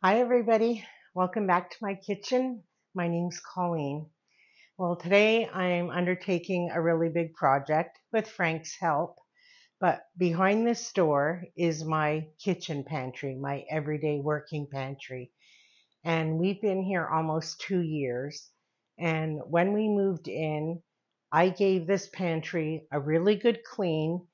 Hi, everybody. Welcome back to my kitchen. My name's Colleen. Well, today I'm undertaking a really big project with Frank's help, but behind this door is my kitchen pantry, my everyday working pantry. And we've been here almost 2 years. And when we moved in, I gave this pantry a really good clean,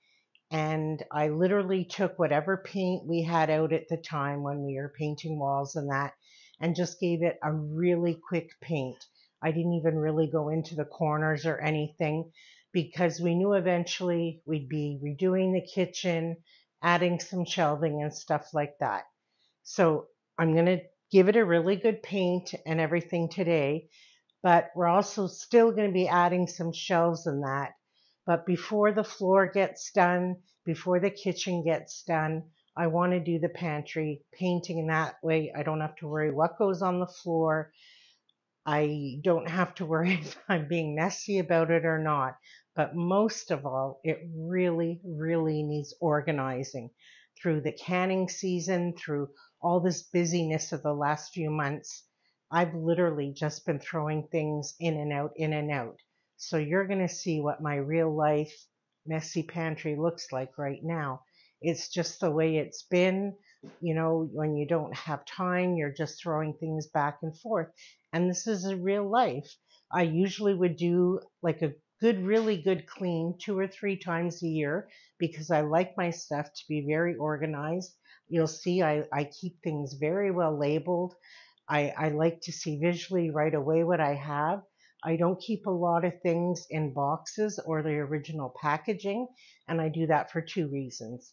and I literally took whatever paint we had out at the time when we were painting walls and that, and just gave it a really quick paint. I didn't even really go into the corners or anything because we knew eventually we'd be redoing the kitchen, adding some shelving and stuff like that. So I'm going to give it a really good paint and everything today, but we're also still going to be adding some shelves and that. But before the floor gets done, before the kitchen gets done, I want to do the pantry painting, and that way I don't have to worry what goes on the floor. I don't have to worry if I'm being messy about it or not. But most of all, it really, really needs organizing through the canning season, through all this busyness of the last few months. I've literally just been throwing things in and out, in and out. So you're going to see what my real life messy pantry looks like right now. It's just the way it's been. When you don't have time, you're just throwing things back and forth. And this is a real life. I usually would do like a really good clean 2 or 3 times a year because I like my stuff to be very organized. You'll see I keep things very well labeled. I like to see visually right away what I have. I don't keep a lot of things in boxes or the original packaging, and I do that for two reasons.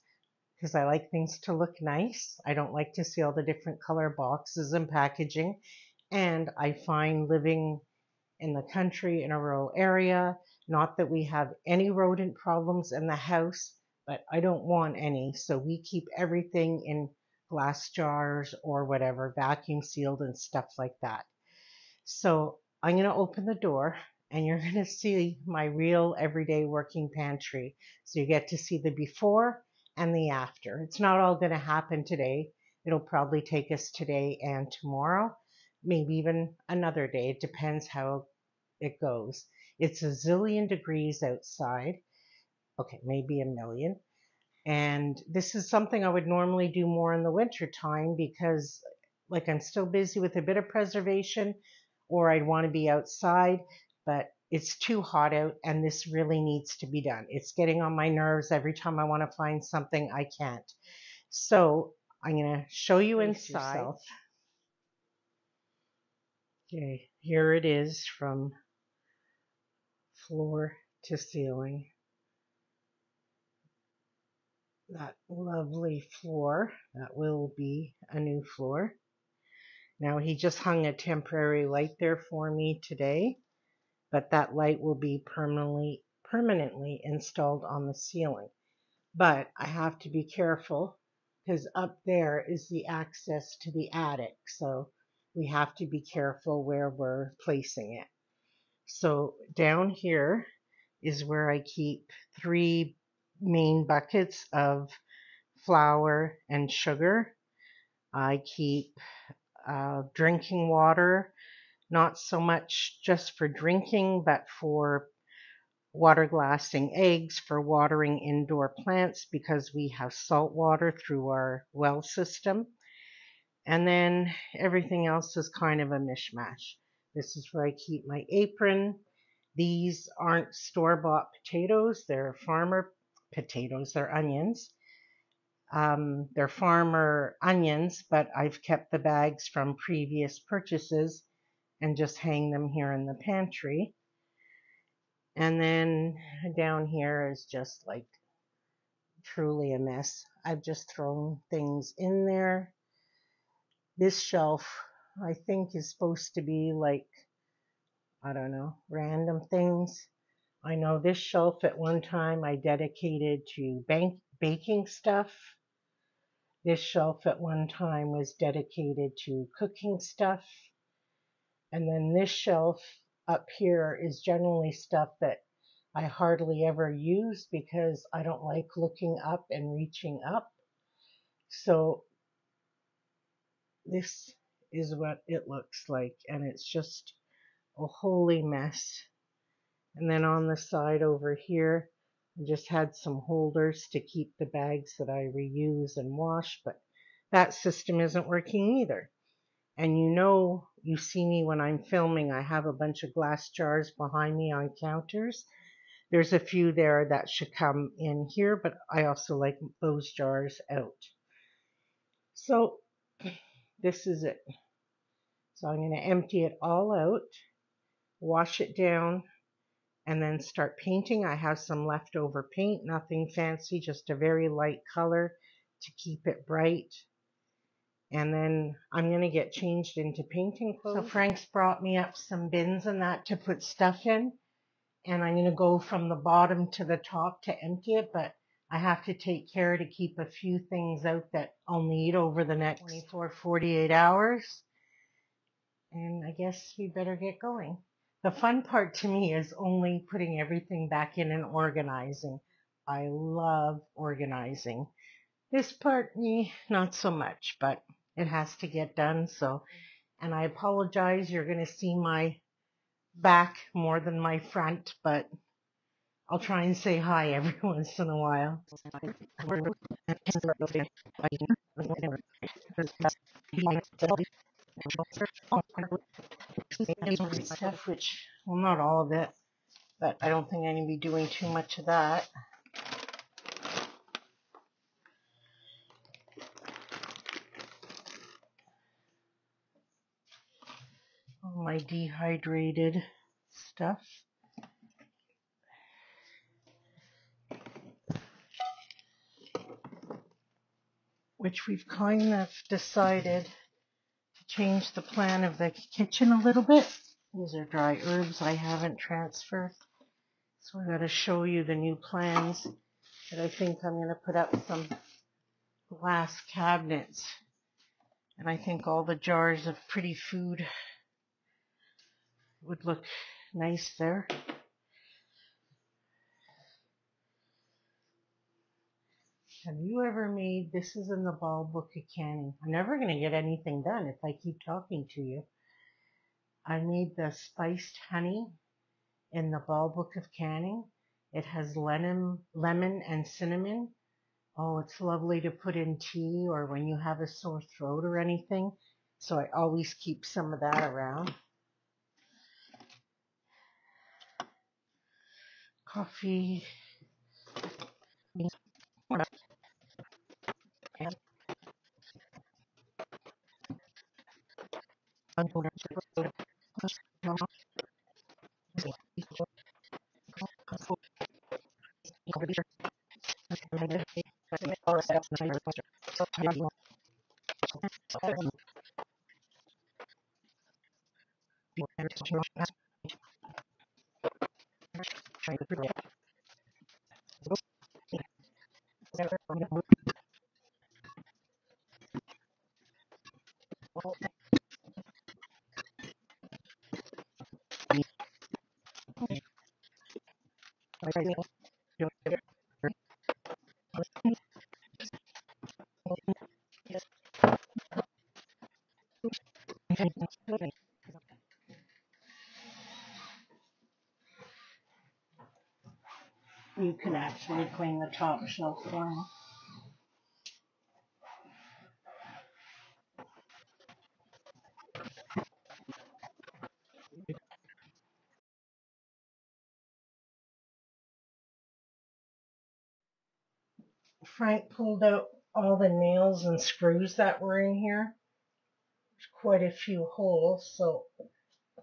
Because I like things to look nice. I don't like to see all the different color boxes and packaging. And I find living in the country in a rural area, not that we have any rodent problems in the house, but I don't want any. So we keep everything in glass jars or whatever, vacuum sealed and stuff like that. So I'm going to open the door and you're going to see my real everyday working pantry. So you get to see the before and the after. It's not all going to happen today. It'll probably take us today and tomorrow, maybe even another day. It depends how it goes. It's a zillion degrees outside. Okay, maybe a million. And this is something I would normally do more in the winter time because like I'm still busy with a bit of preservation, or I'd want to be outside, but it's too hot out and this really needs to be done. It's getting on my nerves every time I want to find something I can't. So I'm going to show you inside. Okay, here it is from floor to ceiling. That lovely floor, that will be a new floor. Now he just hung a temporary light there for me today, but that light will be permanently installed on the ceiling. But I have to be careful because up there is the access to the attic, so we have to be careful where we're placing it. So down here is where I keep 3 main buckets of flour and sugar. I keep drinking water, not so much just for drinking, but for water glassing eggs, for watering indoor plants because we have salt water through our well system. And then everything else is kind of a mishmash. This is where I keep my apron. These aren't store-bought potatoes, they're farmer potatoes, they're onions. They're farmer onions, but I've kept the bags from previous purchases and just hang them here in the pantry. And then down here is just like truly a mess. I've just thrown things in there. This shelf, I think, is supposed to be like, I don't know, random things. I know this shelf at one time I dedicated to baking stuff. This shelf at one time was dedicated to cooking stuff. And then this shelf up here is generally stuff that I hardly ever use because I don't like looking up and reaching up. So this is what it looks like, and it's just a holy mess. And then on the side over here, I just had some holders to keep the bags that I reuse and wash, but that system isn't working either. And you see me when I'm filming, I have a bunch of glass jars behind me on counters. There's a few there that should come in here, but I also like those jars out. So this is it. So I'm going to empty it all out, wash it down, and then start painting. I have some leftover paint, nothing fancy, just a very light color to keep it bright. And then I'm going to get changed into painting clothes. So Frank's brought me up some bins and that to put stuff in. And I'm going to go from the bottom to the top to empty it, but I have to take care to keep a few things out that I'll need over the next 24, 48 hours. And I guess we better get going. The fun part to me is only putting everything back in and organizing. I love organizing. This part, not so much, but it has to get done. So, and I apologize, you're going to see my back more than my front, but I'll try and say hi every once in a while. Stuff, which, well, not all of it, but I don't think I'm going to be doing too much of that. All my dehydrated stuff. Which we've kind of decided to change the plan of the kitchen a little bit. These are dry herbs I haven't transferred. So I got to show you the new plans that I think I'm going to put up some glass cabinets. And I think all the jars of pretty food would look nice there. Have you ever made, this is in the Ball Book of Canning. I'm never going to get anything done if I keep talking to you. I made the spiced honey in the Ball Book of Canning. It has lemon and cinnamon. Oh, it's lovely to put in tea or when you have a sore throat or anything. So I always keep some of that around. Coffee. You can actually clean the top shelf for me. Frank pulled out all the nails and screws that were in here. There's quite a few holes, so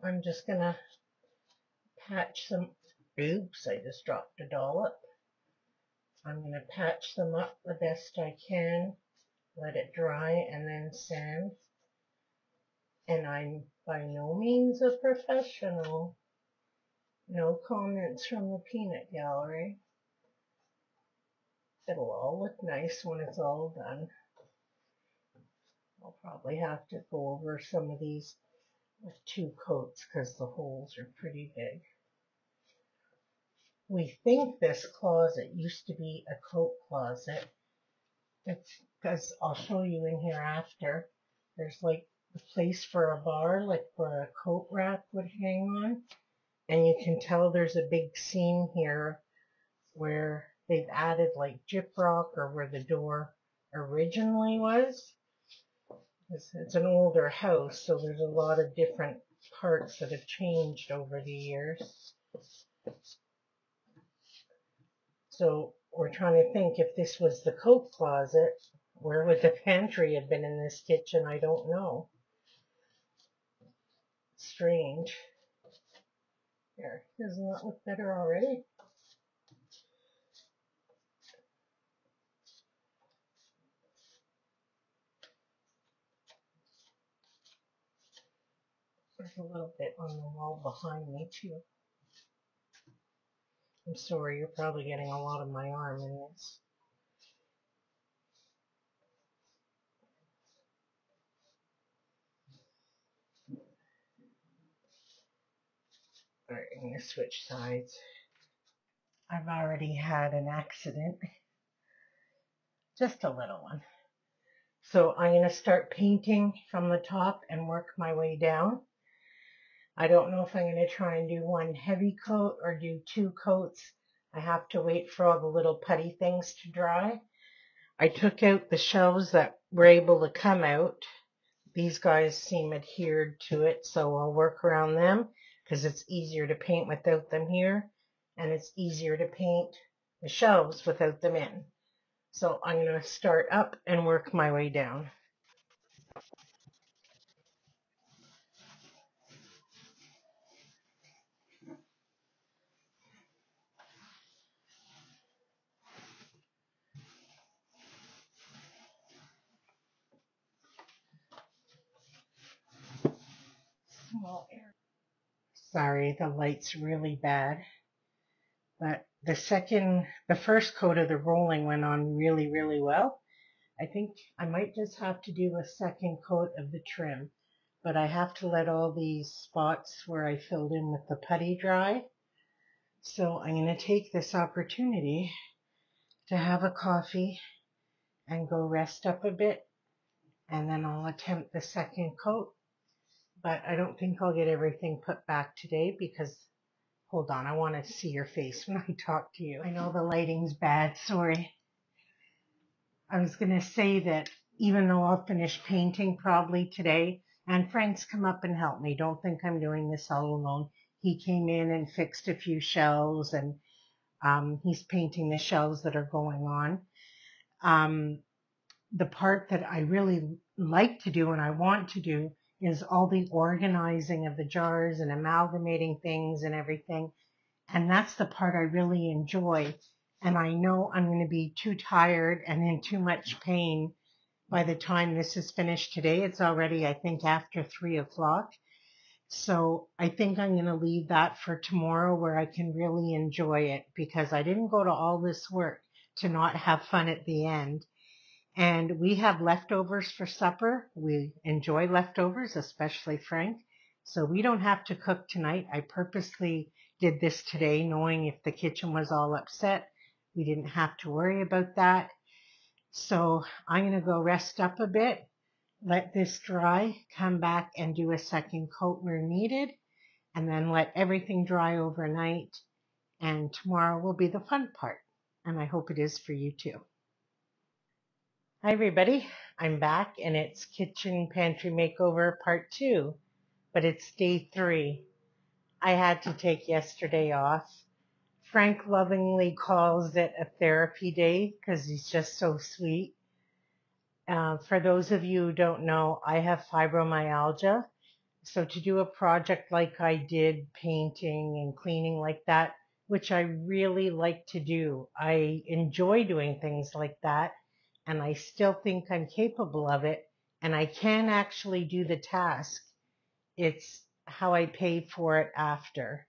I'm just gonna patch them. Oops, I just dropped a dollop. I'm gonna patch them up the best I can, let it dry, and then sand. And I'm by no means a professional. No comments from the peanut gallery. It'll all look nice when it's all done. I'll probably have to go over some of these with 2 coats because the holes are pretty big. We think this closet used to be a coat closet. It's because I'll show you in here after. There's like a place for a bar, like where a coat rack would hang on. And you can tell there's a big seam here where they've added like gyprock or where the door originally was. It's an older house, so there's a lot of different parts that have changed over the years. So we're trying to think, if this was the coat closet, where would the pantry have been in this kitchen? I don't know. Strange. There, doesn't that look better already? There's a little bit on the wall behind me too. I'm sorry, you're probably getting a lot of my arm in this. Alright, I'm going to switch sides. I've already had an accident. Just a little one. So I'm going to start painting from the top and work my way down. I don't know if I'm going to try and do one heavy coat or do 2 coats. I have to wait for all the little putty things to dry. I took out the shelves that were able to come out. These guys seem adhered to it, so I'll work around them because it's easier to paint without them here, and it's easier to paint the shelves without them in. So I'm going to start up and work my way down. Sorry, the light's really bad. But the first coat of the rolling went on really, really well. I think I might just have to do a second coat of the trim, but I have to let all these spots where I filled in with the putty dry. So I'm going to take this opportunity to have a coffee and go rest up a bit, and then I'll attempt the second coat. But I don't think I'll get everything put back today because, hold on, I want to see your face when I talk to you. I know the lighting's bad, sorry. I was going to say that even though I'll finish painting probably today, and Frank's come up and helped me, don't think I'm doing this all alone. He came in and fixed a few shelves, and he's painting the shelves that are going on. The part that I really like to do and I want to do is all the organizing of the jars and amalgamating things and everything. And that's the part I really enjoy. And I know I'm going to be too tired and in too much pain by the time this is finished today. It's already, I think, after 3 o'clock. So I think I'm going to leave that for tomorrow where I can really enjoy it, because I didn't go to all this work to not have fun at the end. And we have leftovers for supper. We enjoy leftovers, especially Frank. So we don't have to cook tonight. I purposely did this today knowing if the kitchen was all upset, we didn't have to worry about that. So I'm going to go rest up a bit, let this dry, come back and do a second coat where needed, and then let everything dry overnight. And tomorrow will be the fun part. And I hope it is for you too. Hi everybody, I'm back and it's Kitchen Pantry Makeover Part 2, but it's day 3. I had to take yesterday off. Frank lovingly calls it a therapy day because he's just so sweet. For those of you who don't know, I have fibromyalgia, so to do a project like I did, painting and cleaning like that, which I really like to do, I enjoy doing things like that. And I still think I'm capable of it, and I can actually do the task. It's how I pay for it after.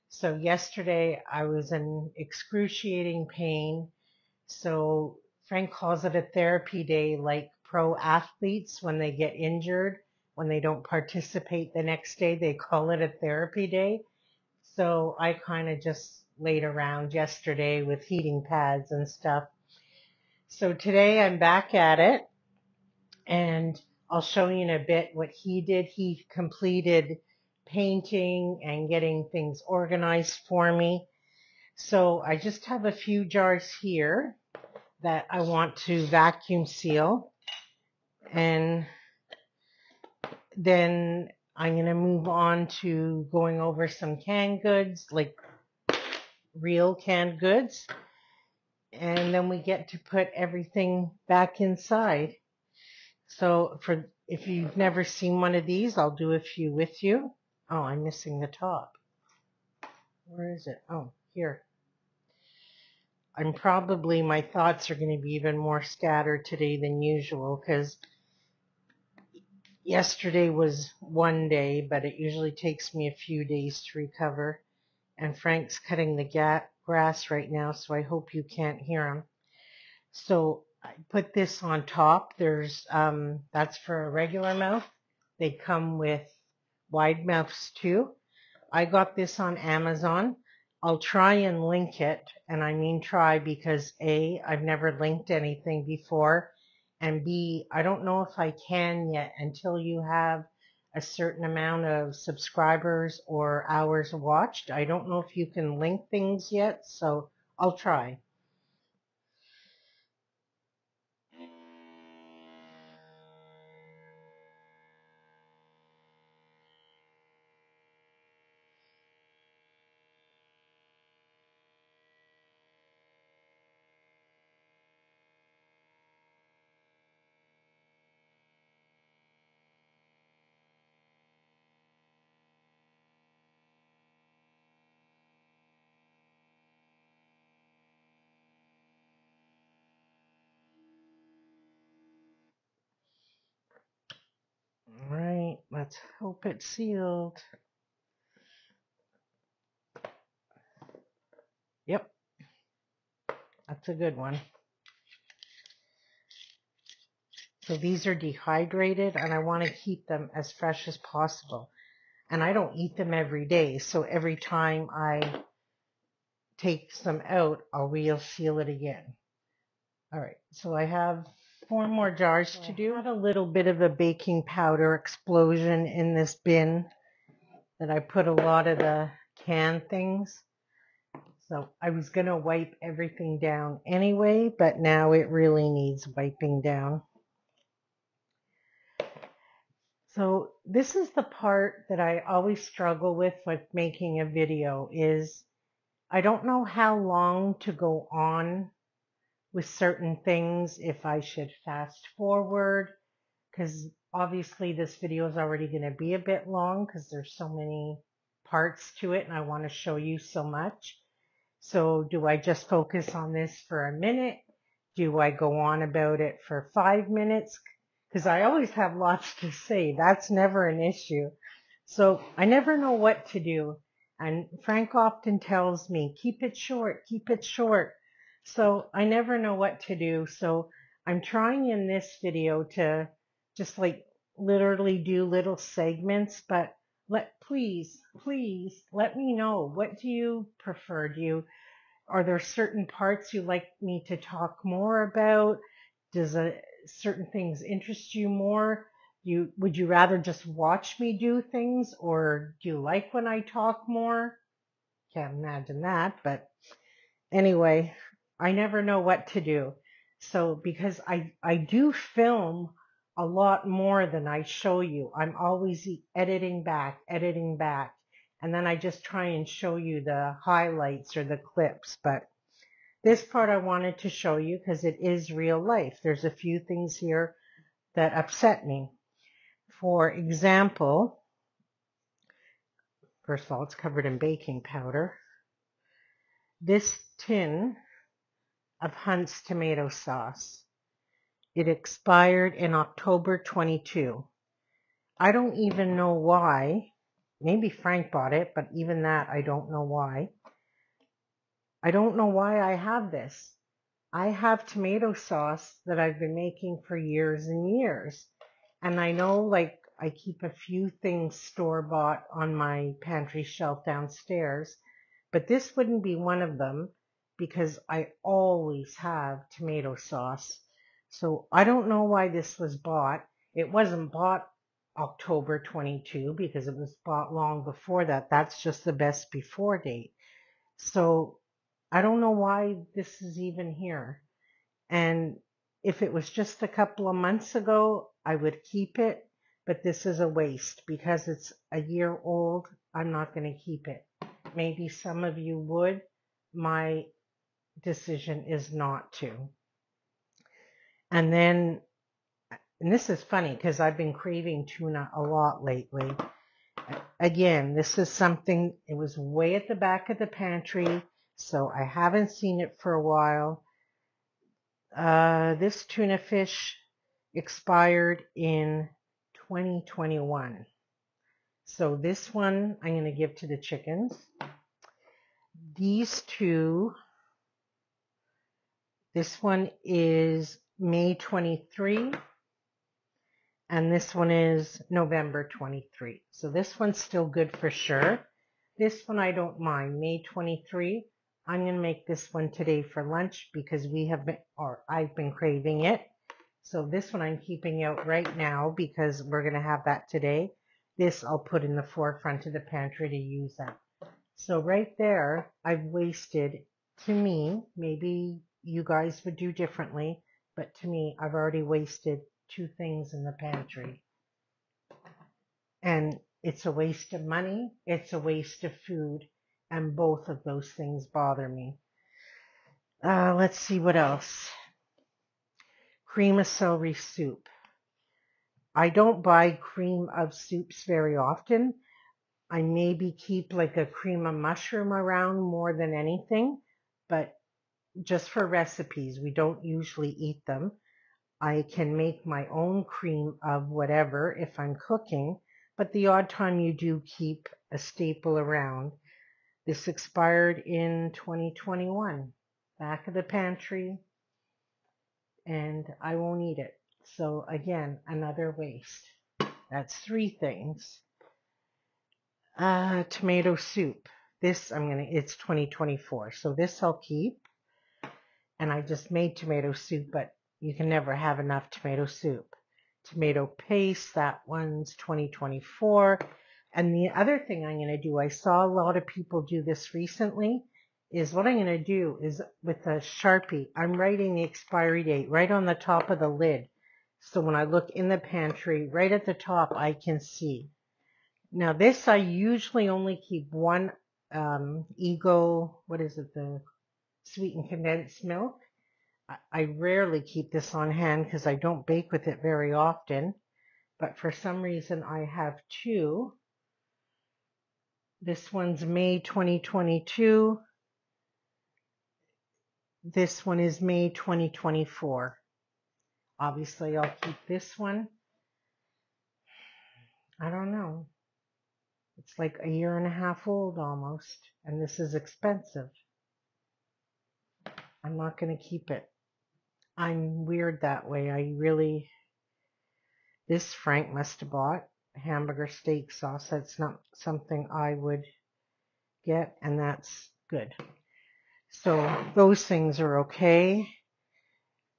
So yesterday I was in excruciating pain. So Frank calls it a therapy day, like pro athletes when they get injured, when they don't participate the next day, they call it a therapy day. So I kind of just laid around yesterday with heating pads and stuff. So today I'm back at it, and I'll show you in a bit what he did. He completed painting and getting things organized for me. So I just have a few jars here that I want to vacuum seal. And then I'm going to move on to going over some canned goods, like real canned goods. And then we get to put everything back inside. So if you've never seen one of these, I'll do a few with you. Oh, I'm missing the top. Where is it? Oh, here. My thoughts are going to be even more scattered today than usual because yesterday was one day, but it usually takes me a few days to recover. And Frank's cutting the grass right now, so I hope you can't hear him. So I put this on top. That's for a regular mouth. They come with wide mouths too. I got this on Amazon. I'll try and link it, and I mean try because A, I've never linked anything before, and B, I don't know if I can yet until you have a certain amount of subscribers or hours watched. I don't know if you can link things yet, so I'll try. All right, let's hope it's sealed. Yep, that's a good one. So these are dehydrated, and I want to keep them as fresh as possible. And I don't eat them every day, so every time I take some out, I'll reseal it again. All right, so I have 4 more jars to do. I had a little bit of a baking powder explosion in this bin that I put a lot of the canned things. So I was going to wipe everything down anyway, but now it really needs wiping down. So this is the part that I always struggle with making a video is I don't know how long to go on with certain things, if I should fast forward, because obviously this video is already going to be a bit long because there's so many parts to it and I want to show you so much. So do I just focus on this for a minute? Do I go on about it for 5 minutes? Because I always have lots to say. That's never an issue. So I never know what to do. And Frank often tells me, keep it short, keep it short. So I never know what to do. So I'm trying in this video to just like literally do little segments, but please let me know. What do you prefer? Are there certain parts you like me to talk more about? Does certain things interest you more? Would you rather just watch me do things, or do you like when I talk more? Can't imagine that, but anyway, I never know what to do. So because I do film a lot more than I show you. I'm always editing back, and then I just try and show you the highlights or the clips. But this part I wanted to show you because it is real life. There's a few things here that upset me. For example, first of all, it's covered in baking powder. This tin of Hunt's tomato sauce. It expired in October 22. I don't even know why. Maybe Frank bought it, but even that, I don't know why. I don't know why I have this. I have tomato sauce that I've been making for years and years. And I know, like, I keep a few things store-bought on my pantry shelf downstairs, but this wouldn't be one of them because I always have tomato sauce. So I don't know why this was bought. It wasn't bought October 22 because it was bought long before that. That's just the best before date. So I don't know why this is even here. And if it was just a couple of months ago, I would keep it. But this is a waste because it's a year old. I'm not going to keep it. Maybe some of you would. My decision is not to. And then, and this is funny because I've been craving tuna a lot lately. Again, this is something, it was way at the back of the pantry, so I haven't seen it for a while. This tuna fish expired in 2021. So this one I'm going to give to the chickens. These two, this one is May 23 and this one is November 23. So this one's still good for sure. This one I don't mind, May 23. I'm going to make this one today for lunch because we have been, or I've been craving it. So this one I'm keeping out right now because we're going to have that today. This I'll put in the forefront of the pantry to use that. So right there, I've wasted, to me, maybe you guys would do differently, but to me, I've already wasted 2 things in the pantry. And it's a waste of money, it's a waste of food, and both of those things bother me. Let's see what else. Cream of celery soup. I don't buy cream of soups very often. I maybe keep like a cream of mushroom around more than anything, but just for recipes, we don't usually eat them. I can make my own cream of whatever if I'm cooking, but the odd time you do keep a staple around. This expired in 2021, back of the pantry, and I won't eat it. So again, another waste. That's 3 things. Tomato soup. This it's 2024, so this I'll keep. And I just made tomato soup, but you can never have enough tomato soup. Tomato paste, that one's 2024. And the other thing I'm going to do, I saw a lot of people do this recently, is what I'm going to do is with a Sharpie, I'm writing the expiry date right on the top of the lid. So when I look in the pantry, right at the top, I can see. Now this, I usually only keep one Eagle, what is it, the sweetened condensed milk. I rarely keep this on hand because I don't bake with it very often, but for some reason I have 2. This one's May 2022. This one is May 2024. Obviously I'll keep this one. I don't know. It's like a year and a half old almost, and this is expensive. I'm not going to keep it. I'm weird that way. This Frank must have bought hamburger steak sauce. That's not something I would get, and that's good. So those things are okay.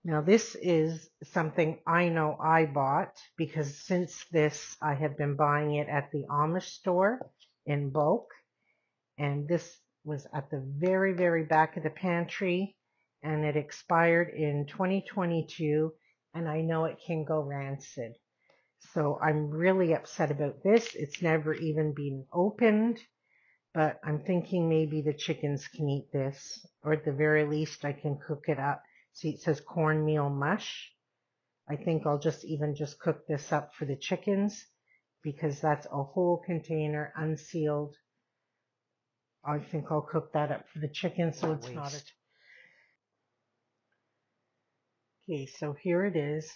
Now this is something I know I bought because since this I have been buying it at the Amish store in bulk, and this was at the very, very back of the pantry, and it expired in 2022, and I know it can go rancid. So I'm really upset about this. It's never even been opened, but I'm thinking maybe the chickens can eat this, or at the very least I can cook it up. See, it says cornmeal mush. I think I'll just cook this up for the chickens because that's a whole container unsealed. I think I'll cook that up for the chickens so it's not a... Okay, so here it is.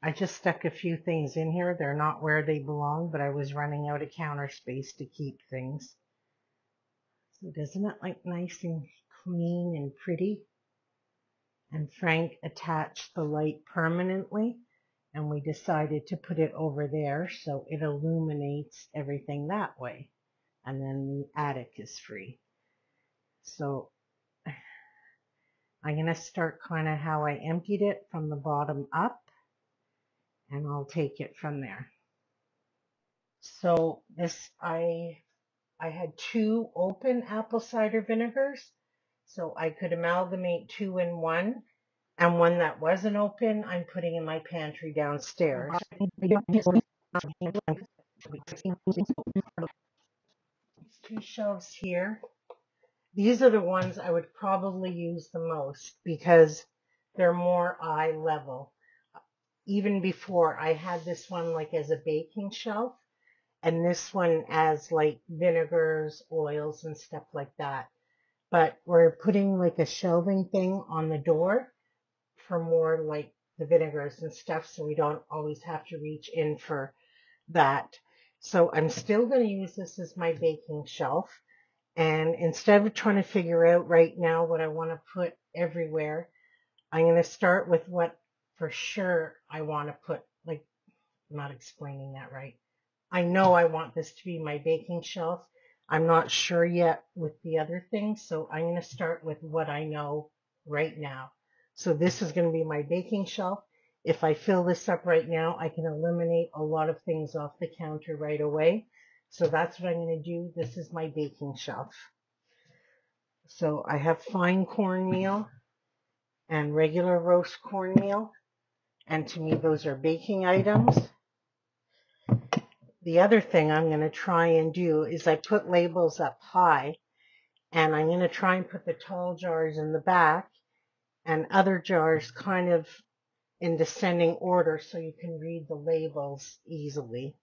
I just stuck a few things in here. They're not where they belong, but I was running out of counter space to keep things. So doesn't it look nice and clean and pretty? And Frank attached the light permanently, and we decided to put it over there so it illuminates everything that way. And then the attic is free. So I'm going to start kind of how I emptied it from the bottom up. and I'll take it from there. So this, I had 2 open apple cider vinegars, so I could amalgamate 2 in one, and one that wasn't open, I'm putting in my pantry downstairs. 2 shelves here. These are the ones I would probably use the most because they're more eye level. Even before, I had this one like as a baking shelf, and this one as like vinegars, oils, and stuff like that. But we're putting like a shelving thing on the door for more like the vinegars and stuff, so we don't always have to reach in for that. So I'm still going to use this as my baking shelf. And instead of trying to figure out right now what I want to put everywhere, I'm going to start with what for sure I want to put, like, I'm not explaining that right. I know I want this to be my baking shelf. I'm not sure yet with the other things, so I'm going to start with what I know right now. So this is going to be my baking shelf. If I fill this up right now, I can eliminate a lot of things off the counter right away. So that's what I'm going to do. This is my baking shelf. So I have fine cornmeal and regular roast cornmeal, and to me those are baking items. The other thing I'm going to try and do is I put labels up high, and I'm going to try and put the tall jars in the back and other jars kind of in descending order so you can read the labels easily.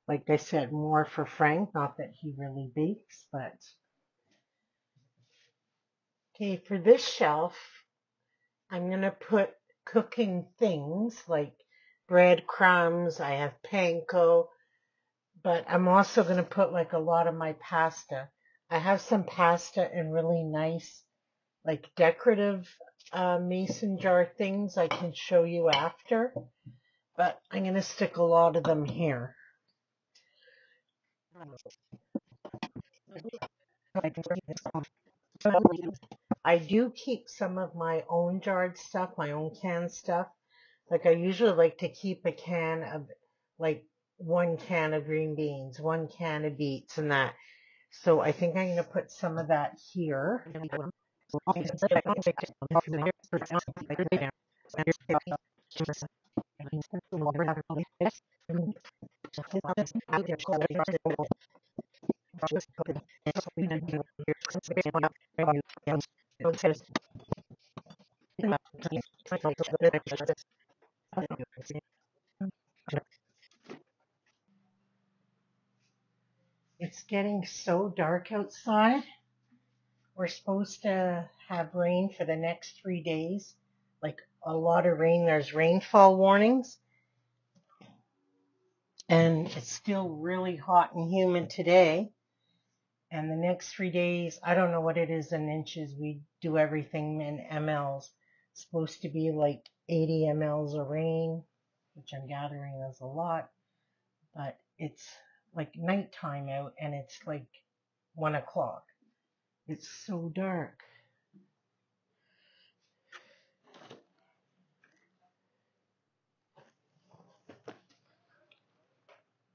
Like I said, more for Frank, not that he really bakes, but okay, for this shelf, I'm going to put cooking things like breadcrumbs. I have panko, but I'm also going to put like a lot of my pasta. I have some pasta in really nice, like decorative mason jar things I can show you after, but I'm going to stick a lot of them here. I do keep some of my own jarred stuff, my own canned stuff. Like I usually like to keep a can of like 1 can of green beans, 1 can of beets and that. So I think I'm going to put some of that here. It's getting so dark outside. We're supposed to have rain for the next 3 days, like a lot of rain. There's rainfall warnings. And it's still really hot and humid today. And the next 3 days, I don't know what it is in inches. We do everything in mLs. It's supposed to be like 80 mLs of rain, which I'm gathering is a lot. But it's like nighttime out and it's like 1 o'clock. It's so dark.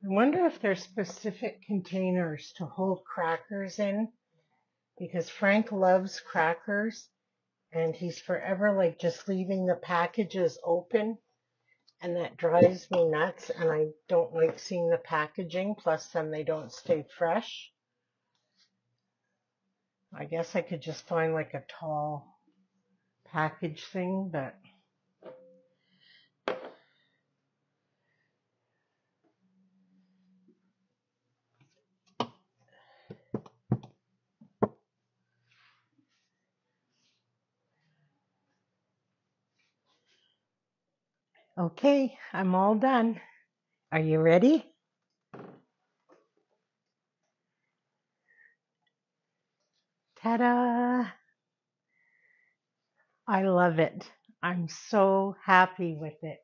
I wonder if there's specific containers to hold crackers in, because Frank loves crackers and he's forever like just leaving the packages open, and that drives me nuts, and I don't like seeing the packaging, plus then they don't stay fresh. I guess I could just find like a tall package thing, but okay, I'm all done. Are you ready? Ta-da! I love it. I'm so happy with it.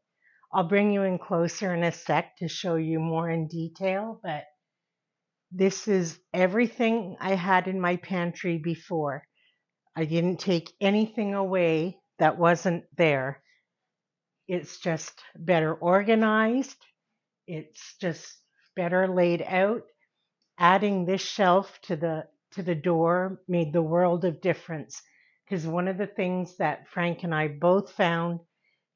I'll bring you in closer in a sec to show you more in detail, but this is everything I had in my pantry before. I didn't take anything away that wasn't there. It's just better organized. It's just better laid out. Adding this shelf to the door made the world of difference, because one of the things that Frank and I both found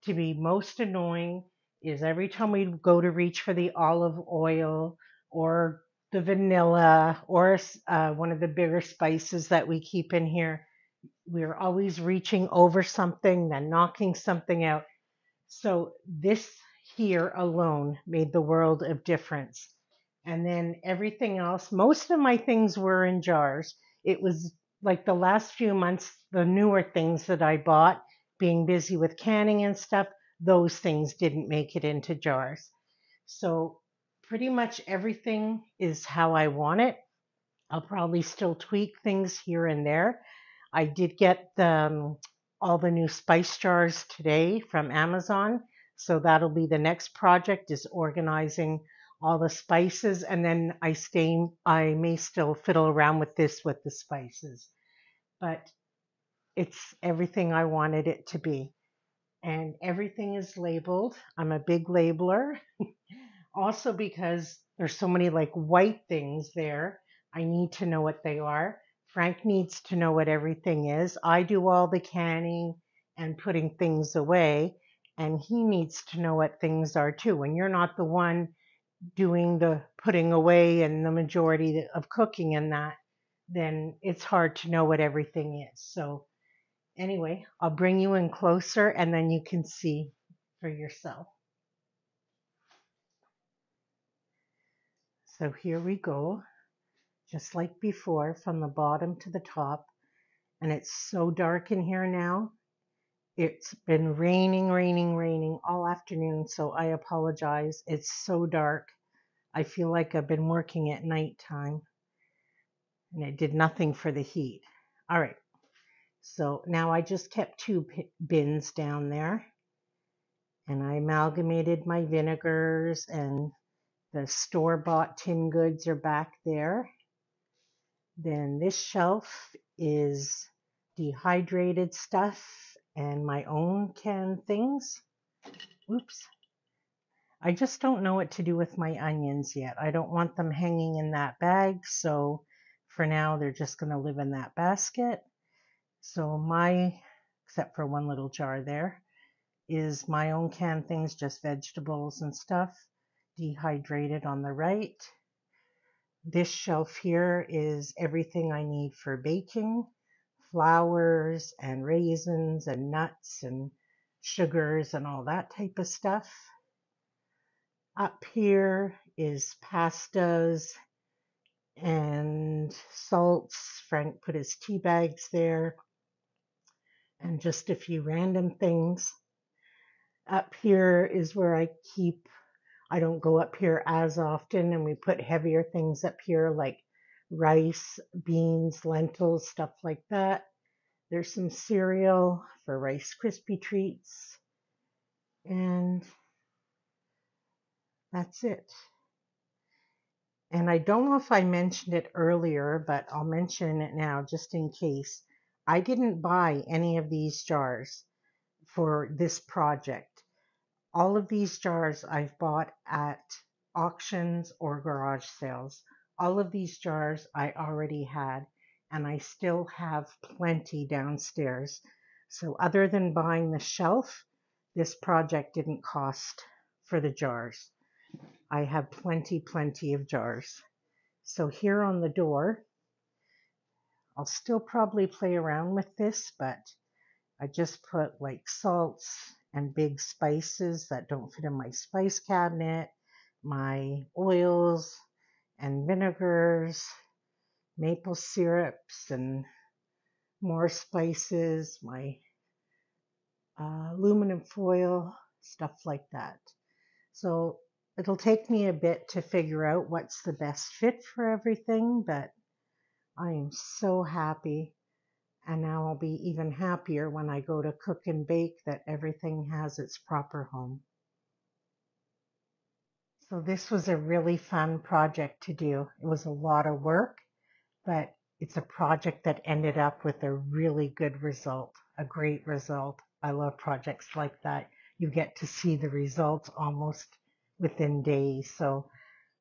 to be most annoying is every time we go to reach for the olive oil or the vanilla or one of the bigger spices that we keep in here, we're always reaching over something, then knocking something out. So this here alone made the world of difference. And then everything else, most of my things were in jars. It was like the last few months, the newer things that I bought, being busy with canning and stuff, those things didn't make it into jars. So pretty much everything is how I want it. I'll probably still tweak things here and there. I did get all the new spice jars today from Amazon. So that'll be the next project, is organizing all the spices. And then I may still fiddle around with this with the spices. But it's everything I wanted it to be. And everything is labeled. I'm a big labeler. Also, because there's so many like white things there, I need to know what they are. Frank needs to know what everything is. I do all the canning and putting things away, and he needs to know what things are too. When you're not the one doing the putting away and the majority of cooking and that, then it's hard to know what everything is. So anyway, I'll bring you in closer and then you can see for yourself. So here we go, just like before, from the bottom to the top. And it's so dark in here now. It's been raining all afternoon, so I apologize. It's so dark. I feel like I've been working at nighttime, and it did nothing for the heat. All right, so now I just kept two bins down there, and I amalgamated my vinegars, and the store-bought tin goods are back there. Then this shelf is dehydrated stuff and my own canned things. Oops. I just don't know what to do with my onions yet. I don't want them hanging in that bag, so for now they're just going to live in that basket. So except for one little jar there, is my own canned things, just vegetables and stuff, dehydrated on the right. This shelf here is everything I need for baking, flours and raisins and nuts and sugars and all that type of stuff. Up here is pastas and salts. Frank put his tea bags there and just a few random things. Up here is where I don't go up here as often, and we put heavier things up here like rice, beans, lentils, stuff like that. There's some cereal for Rice Krispie treats, and that's it. And I don't know if I mentioned it earlier, but I'll mention it now just in case. I didn't buy any of these jars for this project. All of these jars I've bought at auctions or garage sales. All of these jars I already had, and I still have plenty downstairs. So other than buying the shelf, this project didn't cost for the jars. I have plenty of jars. So here on the door, I'll still probably play around with this, but I just put like salts and big spices that don't fit in my spice cabinet, my oils and vinegars, maple syrups and more spices, my aluminum foil, stuff like that. So it'll take me a bit to figure out what's the best fit for everything, but I am so happy. And now I'll be even happier when I go to cook and bake that everything has its proper home. So this was a really fun project to do. It was a lot of work, but it's a project that ended up with a really good result, a great result. I love projects like that. you get to see the results almost within days. So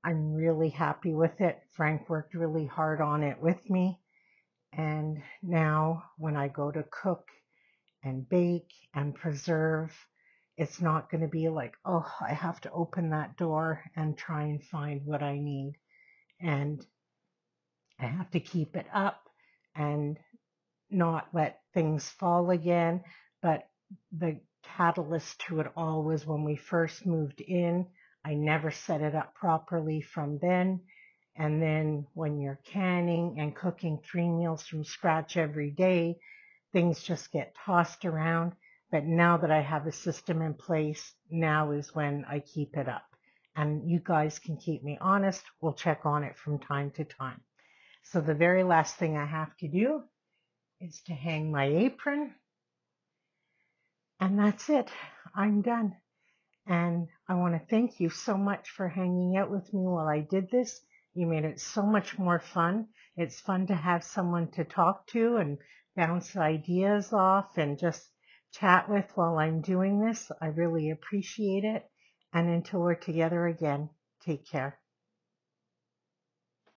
I'm really happy with it. Frank worked really hard on it with me. And now when I go to cook and bake and preserve, it's not going to be like, oh, I have to open that door and try and find what I need. And I have to keep it up and not let things fall again. But the catalyst to it all was when we first moved in. I never set it up properly from then. And then when you're canning and cooking 3 meals from scratch every day, things just get tossed around. But now that I have a system in place, now is when I keep it up. And you guys can keep me honest. We'll check on it from time to time. So the very last thing I have to do is to hang my apron. And that's it. I'm done. And I want to thank you so much for hanging out with me while I did this. You made it so much more fun. It's fun to have someone to talk to and bounce ideas off and just chat with while I'm doing this. I really appreciate it. And until we're together again, take care.